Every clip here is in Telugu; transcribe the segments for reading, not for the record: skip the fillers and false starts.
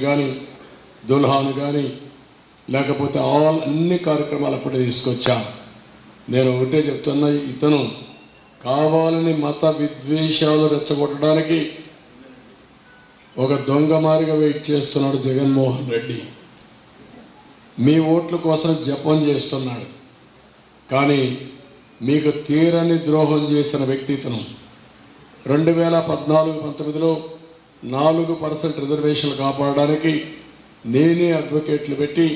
కానీ దుల్హాన్ కానీ లేకపోతే అన్ని కార్యక్రమాలు అప్పుడే తీసుకొచ్చాం. నేను ఒకటే చెప్తున్నా, ఇతను కావాలని మత విద్వేషాలు రెచ్చగొట్టడానికి ఒక దొంగ మారిగా వెయిట్ చేస్తున్నాడు జగన్మోహన్ రెడ్డి. మీ ఓట్ల కోసం జపం చేస్తున్నాడు, కానీ మీకు తీరని ద్రోహం చేసిన వ్యక్తి ఇతను. 2014-19లో 4% రిజర్వేషన్లు కాపాడడానికి నేనే అడ్వకేట్లు పెట్టి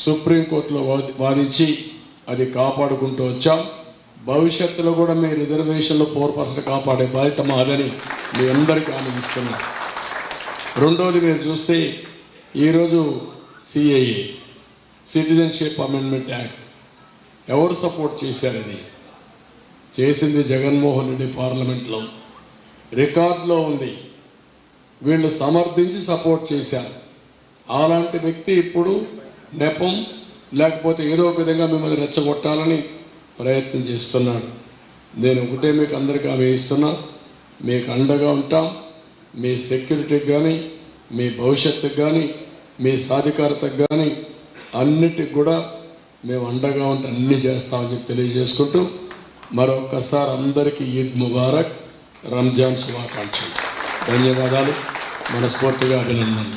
సుప్రీంకోర్టులో వాదించి అది కాపాడుకుంటూ వచ్చాం. భవిష్యత్తులో కూడా మీ రిజర్వేషన్లు 4% కాపాడే బాధ్యత మాదని మీ అందరికీ ఆనందిస్తున్నాను. రెండోది, మీరు చూస్తే ఈరోజు సిఏఏ సిటిజన్షిప్ అమెండ్మెంట్ యాక్ట్ ఎవరు సపోర్ట్ చేశారు? అది చేసింది జగన్మోహన్ రెడ్డి. పార్లమెంట్లో రికార్డులో ఉంది, వీళ్ళు సమర్థించి సపోర్ట్ చేశారు. అలాంటి వ్యక్తి ఇప్పుడు నెపం లేకపోతే ఏదో ఒక విధంగా మిమ్మల్ని రెచ్చగొట్టాలని ప్రయత్నం చేస్తున్నాడు. నేను ఒకటే మీకు అందరికీ హామీ ఇస్తున్నా, మీకు అండగా ఉంటాం. మీ సెక్యూరిటీకి కానీ, మీ భవిష్యత్తుకు కానీ, మీ సాధికారతకు కానీ అన్నిటికి కూడా మేము అండగా ఉంటే అన్నీ చేస్తామని చెప్పి తెలియజేసుకుంటూ మరొక్కసారి అందరికీ ఈద్ ముబారక్, రంజాన్ శుభాకాంక్షలు. ధన్యవాదాలు, మనస్ఫూర్తిగా అభినందనలు.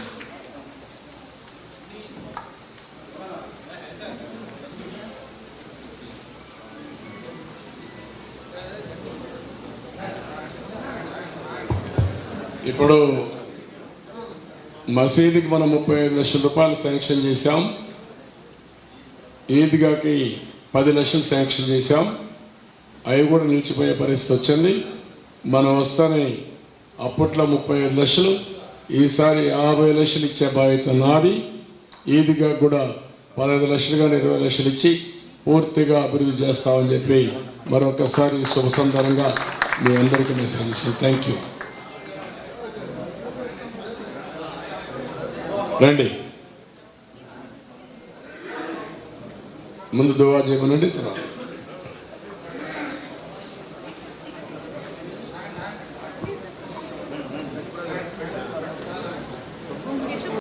ఇప్పుడు మసీదుకి మనం 35 లక్షల రూపాయలు శాంక్షన్ చేశాం, ఈద్గాకి 10 లక్షలు శాంక్షన్ చేశాం. అవి కూడా నిలిచిపోయే పరిస్థితి వచ్చింది. మనం వస్తానే అప్పట్లో 35 లక్షలు, ఈసారి 50 లక్షలు ఇచ్చే బాధ్యత నాది. ఈద్గా కూడా 15 లక్షలు కానీ 20 లక్షలు ఇచ్చి పూర్తిగా అభివృద్ధి చేస్తామని చెప్పి మరొకసారి శుభ సందర్భంగా మీ అందరికీ మెసేజ్ ఇస్తాను. Thank you. రండి, ముందు దువా చేయమనండి, తర్వాత